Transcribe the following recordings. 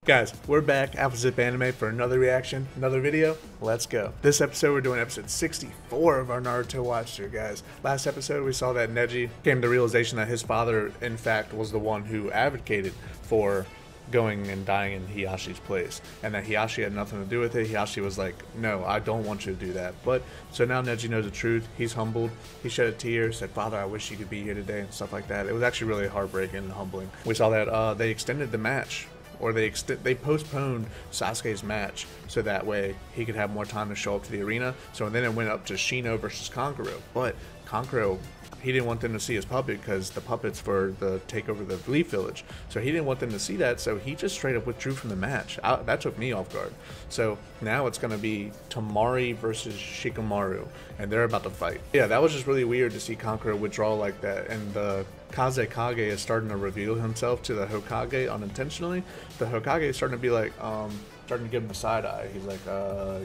Guys, we're back, Zip Anime, for another reaction, another video. Let's go. This episode, we're doing episode 64 of our Naruto watch through, guys. Last episode, we saw that Neji came to the realization that his father, in fact, was the one who advocated for going and dying in Hiyashi's place, and that Hiyashi had nothing to do with it. Hiyashi was like, no, I don't want you to do that. But so now Neji knows the truth. He's humbled. He shed a tear, said, Father, I wish you could be here today, and stuff like that. It was actually really heartbreaking and humbling. We saw that they extended the match, or they postponed Sasuke's match so that way he could have more time to show up to the arena. So then it went up to Shino versus Kankuro. But Kankuro, he didn't want them to see his puppet because the puppet's for the takeover of the Leaf Village. So he didn't want them to see that, so he just straight up withdrew from the match. That took me off guard. So now it's going to be Temari versus Shikamaru, and they're about to fight. Yeah, that was just really weird to see Kankuro withdraw like that, and the Kazekage is starting to reveal himself to the Hokage unintentionally. The Hokage is starting to be like, starting to give him a side eye. He's like,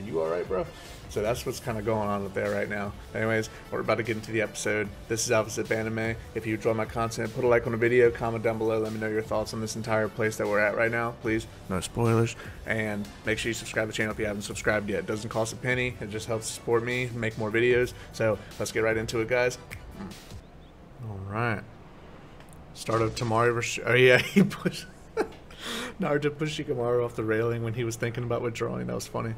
you alright, bro? So that's what's kind of going on with there right now. Anyways, we're about to get into the episode. This is Zip Anime. If you enjoy my content, put a like on the video, comment down below, let me know your thoughts on this entire place that we're at right now, please. No spoilers. And make sure you subscribe to the channel if you haven't subscribed yet. It doesn't cost a penny. It just helps support me, make more videos. So let's get right into it, guys. Alright. Start of Temari versus... Oh yeah, he pushed... Naruto pushed Shikamaru off the railing when he was thinking about withdrawing. That was funny.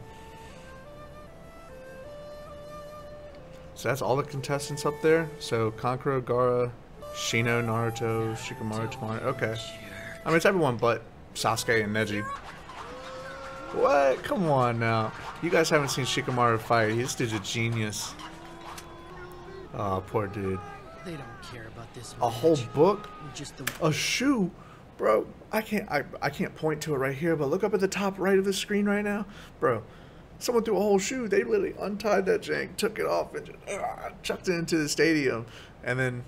So that's all the contestants up there. So Kankuro, Gaara, Shino, Naruto, Shikamaru, Temari. Okay. I mean, it's everyone but Sasuke and Neji. What? Come on now. You guys haven't seen Shikamaru fight. This dude's a genius. Oh, poor dude. They don't care about this. A whole book? A shoe? Bro, I can't point to it right here, but look up at the top right of the screen right now. Bro, someone threw a whole shoe. They literally untied that jank, took it off, and just chucked it into the stadium, and then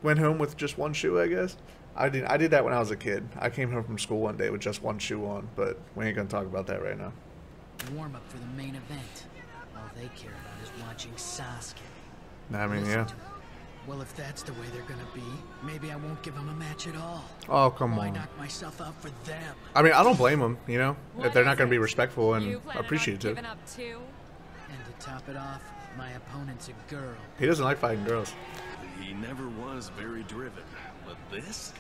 went home with just one shoe, I guess. I did that when I was a kid. I came home from school one day with just one shoe on, but we ain't gonna talk about that right now. Warm up for the main event. All they care about is watching Sasuke. I mean, yeah. Well, if that's the way they're gonna be, maybe I won't give them a match at all. Oh, come on. Why knock myself out for them? I mean, I don't blame them, you know, if they're not gonna be respectful and appreciative. And to top it off, my opponent's a girl. He doesn't like fighting girls. He never was very driven, but this?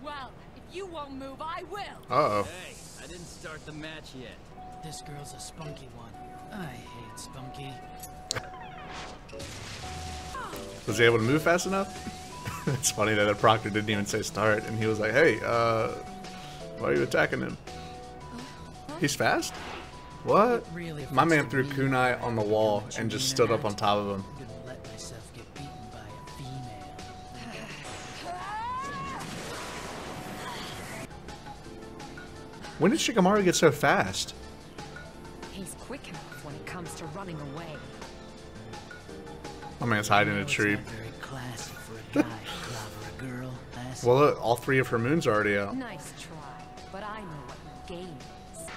Well, if you won't move, I will. Uh-oh. Hey, I didn't start the match yet. This girl's a spunky one. I hate spunky. Was he able to move fast enough? It's funny that the proctor didn't even say start, and he was like, hey, why are you attacking him? He's fast? What? My man threw kunai on the wall and just stood up on top of him. When did Shikamaru get so fast? He's quick enough when it comes to running away. My man's hiding in a tree. Well, look, all three of her moons are already out. Nice try, but I know what your game is.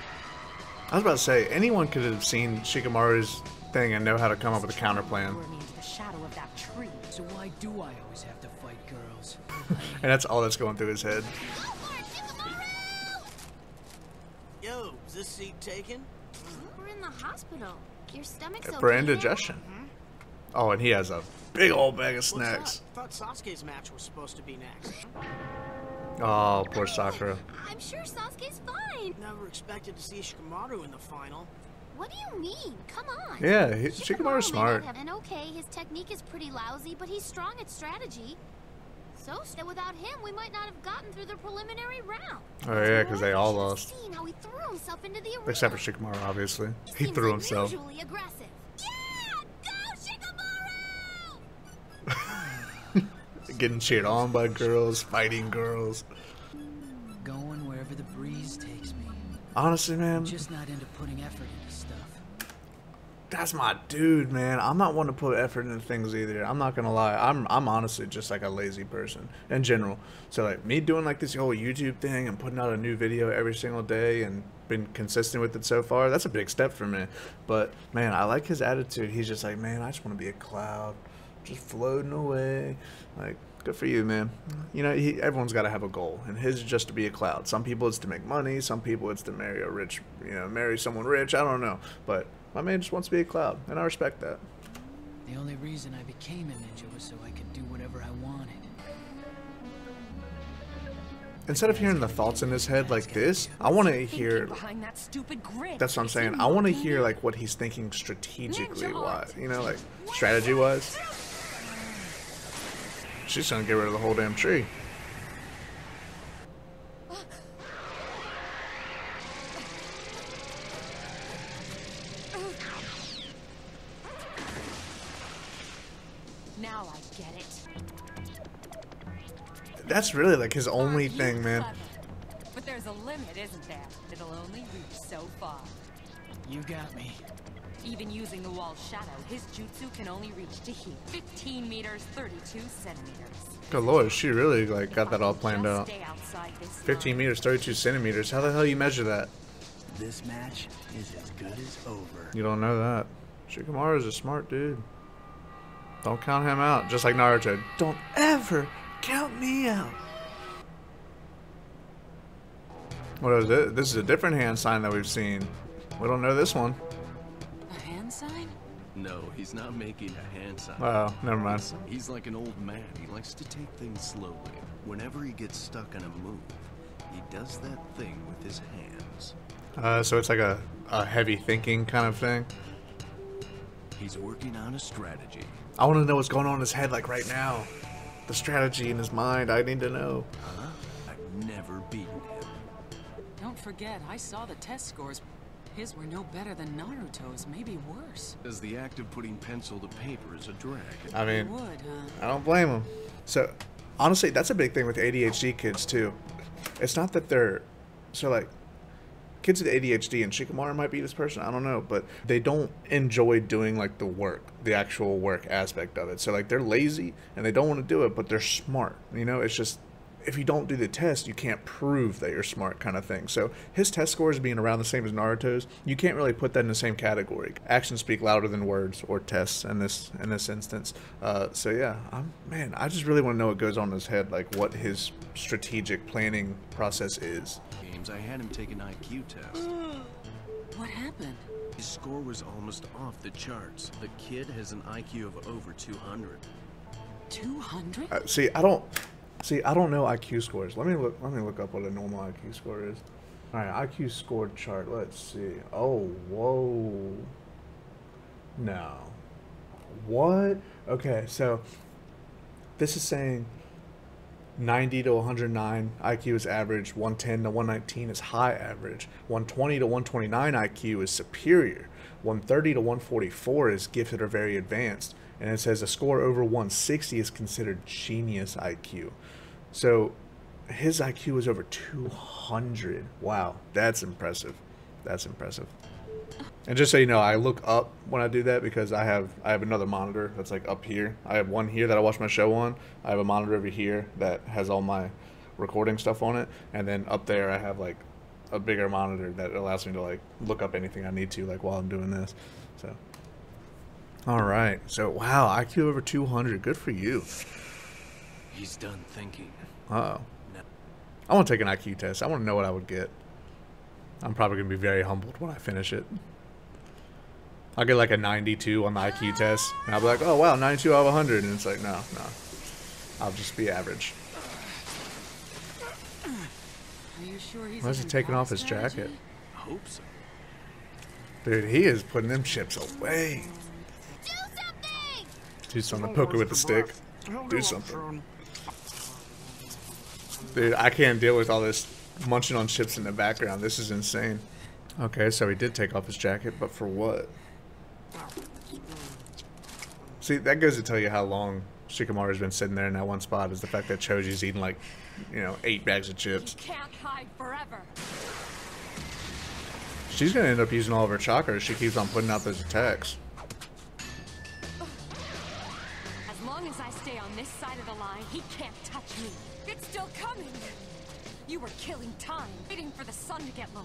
I was about to say, anyone could have seen Shikamaru's thing and know how to come up with a counter plan. The shadow of that tree. So why do I always have to fight girls? And that's all that's going through his head. Yo, is this seat taken? We're in the hospital. Your stomach's okay. For indigestion. Oh, and he has a big old bag of snacks. I thought Sasuke's match was supposed to be next. Oh, poor Sakura. I'm sure Sasuke's fine. Never expected to see Shikamaru in the final. What do you mean? Come on. Yeah, Shikamaru's smart. And okay, his technique is pretty lousy, but he's strong at strategy. So without him, we might not have gotten through the preliminary round. Oh yeah, because they all lost. Seen how he threw himself into the arena. Except for Shikamaru, obviously. He threw himself. Usually aggressive. Getting cheered on by girls, fighting girls. Going wherever the breeze takes me. Honestly, man, I'm just not into putting effort into stuff. That's my dude, man. I'm not one to put effort into things either. I'm not gonna lie. I'm honestly just like a lazy person in general. So like me doing like this whole YouTube thing and putting out a new video every single day and been consistent with it so far, that's a big step for me. But man, I like his attitude. He's just like, man, I just want to be a cloud. just floating away. Like, good for you, man. You know, everyone's got to have a goal, and his is just to be a cloud. Some people it's to make money. Some people it's to marry a rich, you know, marry someone rich. I don't know, but my man just wants to be a cloud, and I respect that. The only reason I became a ninja was so I could do whatever I wanted. Instead of hearing the thoughts in his head like this, I want to hear. Behind that stupid grid. That's what I'm saying. I want to hear like what he's thinking strategically wise. You know, like strategy wise. She's gonna get rid of the whole damn tree. Now I get it. That's really like his only thing, man. But there's a limit, isn't there? It'll only reach so far. You got me. Even using the wall's shadow, his jutsu can only reach to here. 15 meters, 32 centimeters. Good lord, she really like got that all planned out. Stay outside this 15 meters, 32 centimeters. How the hell you measure that? This match is as good as over. You don't know that. Shikamaru is a smart dude. Don't count him out. Just like Naruto. Don't ever count me out. What is it? This is a different hand sign that we've seen. We don't know this one. A hand sign? No, he's not making a hand sign. Oh, never mind. He's like an old man. He likes to take things slowly. Whenever he gets stuck in a move, he does that thing with his hands. So it's like a heavy thinking kind of thing. He's working on a strategy. I want to know what's going on in his head like right now. The strategy in his mind. I need to know. Huh? I've never beaten him. Don't forget, I saw the test scores. His were no better than Naruto's, maybe worse. As the act of putting pencil to paper is a drag. I mean, You would, huh? I don't blame him. So, honestly, that's a big thing with ADHD kids, too. It's not that they're... So, like, kids with ADHD, and Shikamaru might be this person, I don't know, but they don't enjoy doing, like, the work, the actual work aspect of it. So, like, they're lazy, and they don't want to do it, but they're smart. You know, it's just... If you don't do the test, you can't prove that you're smart kind of thing. So his test scores being around the same as Naruto's, you can't really put that in the same category. Actions speak louder than words or tests in this instance. So yeah, man, I just really want to know what goes on in his head, like what his strategic planning process is. Games, I had him take an IQ test. What happened? His score was almost off the charts. The kid has an IQ of over 200. 200? See, I don't know IQ scores. Let me look up what a normal IQ score is. All right, IQ score chart. Let's see. Oh, whoa. No. What? Okay, so this is saying 90 to 109 IQ is average, 110 to 119 is high average, 120 to 129 IQ is superior, 130 to 144 is gifted or very advanced, and it says a score over 160 is considered genius IQ. So his IQ is over 200. Wow, that's impressive. That's impressive. And just so you know, I look up when I do that because I have another monitor that's like up here. I have one here that I watch my show on. I have a monitor over here that has all my recording stuff on it, and then up there I have like a bigger monitor that allows me to like look up anything I need to like while I'm doing this. So all right, so wow, IQ over 200. Good for you. He's done thinking. Uh-oh. No. I want to take an IQ test. I want to know what I would get. I'm probably going to be very humbled when I finish it. I'll get like a 92 on the IQ test, and I'll be like, oh wow, 92 out of 100, and it's like, no. I'll just be average. Are you sure he's Why is he even taking got off his strategy? jacket? Hope so. Dude, he is putting them chips away. Do something! Do something. Poke it with the stick. Do something. Dude, I can't deal with all this munching on chips in the background. This is insane. Okay, so he did take off his jacket, but for what? See, that goes to tell you how long Shikamaru's been sitting there in that one spot, is the fact that Choji's eating like, 8 bags of chips. You can't hide forever. She's gonna end up using all of her chakra if she keeps on putting out those attacks. As long as I stay on this side of the line, he can't touch me. It's still coming. You were killing time, waiting for the sun to get lower,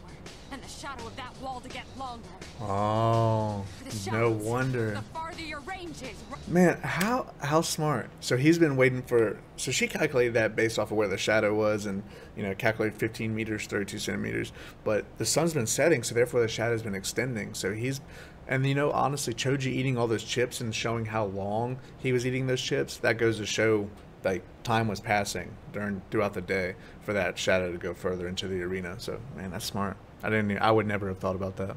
and the shadow of that wall to get longer. Oh, The no shadows, wonder. The farther your range is. Man, how smart. So he's been waiting for, so she calculated that based off of where the shadow was and, you know, calculated 15 meters, 32 centimeters. But the sun's been setting, so therefore the shadow's been extending. So he's, and you know, honestly, Choji eating all those chips and showing how long he was eating those chips, that goes to show, like, time was passing throughout the day for that shadow to go further into the arena. So, man, that's smart. I would never have thought about that.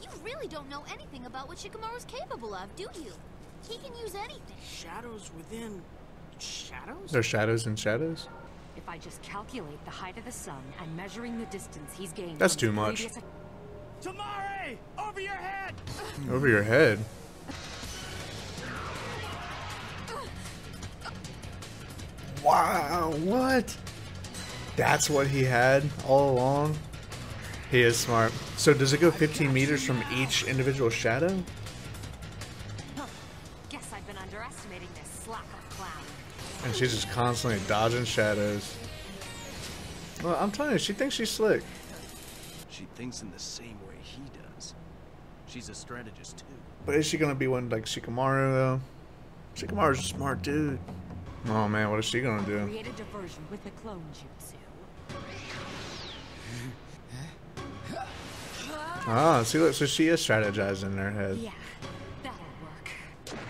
You really don't know anything about what Shikamaru's capable of, do you? He can use anything. Shadows within shadows? There's shadows and shadows? If I just calculate the height of the sun and measuring the distance he's gained. That's from too his much. previous- Temari! Over your head! Over your head? Wow, what? That's what he had all along? He is smart. So does it go 15 meters from each individual shadow? Huh. Guess I've been underestimating this slacker clown. And she's just constantly dodging shadows. Well, I'm telling you, she thinks she's slick. She thinks in the same way he does. She's a strategist too. But is she gonna be one like Shikamaru though? Shikamaru's a smart dude. Oh man, what is she gonna do? Create a diversion with the clone jutsu. Ah, see, look, so she is strategizing in her head. Yeah, that'll work.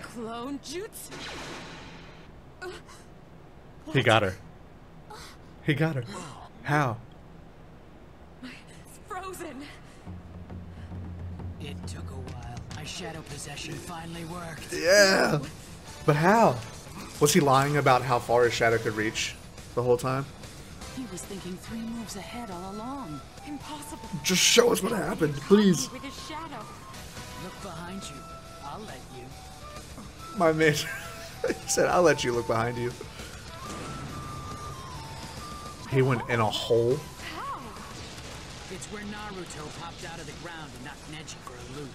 Clone jutsu. He got her. He got her. How? It's frozen. It took a while. My shadow possession finally worked. Yeah. But how? Was he lying about how far his shadow could reach the whole time? He was thinking 3 moves ahead all along. Impossible. Just show us what happened, please. With his shadow. Look behind you. I'll let you. My man he said, I'll let you look behind you. He went in a hole. How? It's where Naruto popped out of the ground and knocked Neji for a loop.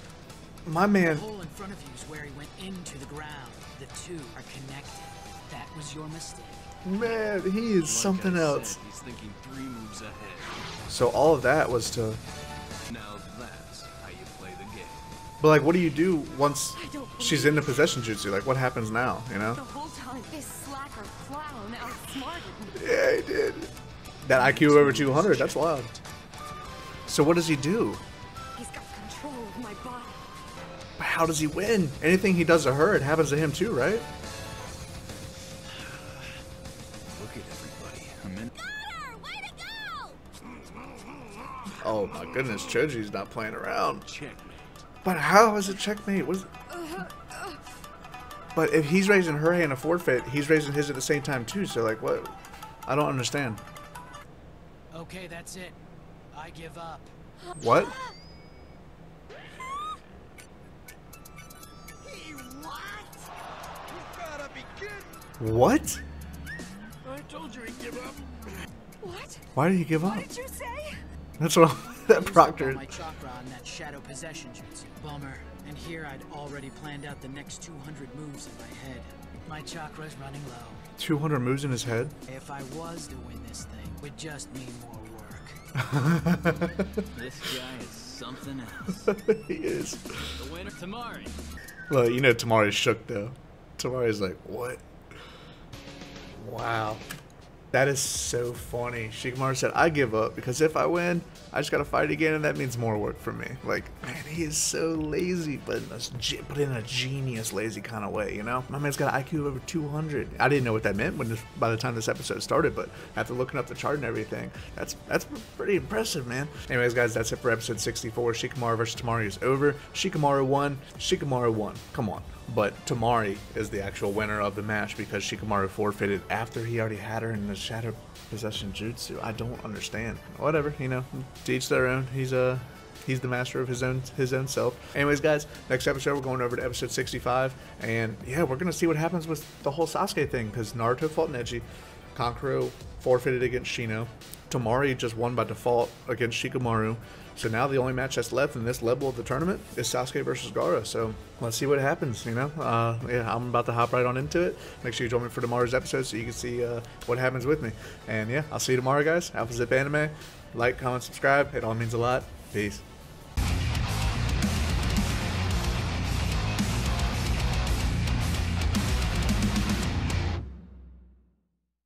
My The man, hole in front of you is where he went into the ground. The two are connected. That was your mistake. man, he is something Like I else. said, he's thinking 3 moves ahead. So all of that was to, Now that's how you play the game. but like, what do you do once I don't she's in the possession jutsu? Like, what happens now, you know? The whole time, this slacker clown outsmarted me. Yeah, he did. That IQ over 200, that's wild. So what does he do? He's got control of my body. But how does he win? Anything he does to her, it happens to him too, right? Look at everybody. I'm in. Gaara, way to go! Oh my goodness, Choji's not playing around. Checkmate. But how is it checkmate? But if he's raising her hand to forfeit, he's raising his at the same time too, so like what? I don't understand. Okay, that's it. I give up. What? What? I told you he'd give up. What? Why did he give up? What did you say? That's what that Used up Proctor. all my chakra on that shadow possession jutsu. Bummer. And here I'd already planned out the next 200 moves in my head. My chakra's running low. 200 moves in his head. If I was to win this thing, it would just mean more work. This guy is something else. He is. The winner, Temari. Well, you know Temari's shook though. Temari's like, what? Wow. That is so funny. Shikamaru said, I give up because if I win, I just gotta fight again and that means more work for me. Like, man, he is so lazy, but in a genius lazy kind of way, you know? My man's got an IQ of over 200. I didn't know what that meant by the time this episode started, but after looking up the chart and everything, that's pretty impressive, man. Anyways, guys, that's it for episode 64. Shikamaru versus Temari is over. Shikamaru won. Shikamaru won. Come on. But Temari is the actual winner of the match because Shikamaru forfeited after he already had her in the shadow possession jutsu. I don't understand. Whatever, you know, to each their own. He's the master of his own self. Anyways, guys, next episode we're going over to episode 65, and yeah, we're gonna see what happens with the whole Sasuke thing because Naruto fought Neji. Kankuro forfeited against Shino. Temari just won by default against Shikamaru. So now the only match that's left in this level of the tournament is Sasuke versus Gaara. So let's see what happens, you know. Yeah, I'm about to hop right on into it. Make sure you join me for tomorrow's episode so you can see what happens with me. And yeah, I'll see you tomorrow, guys. Alpha Zip Anime. Like, comment, subscribe. It all means a lot. Peace.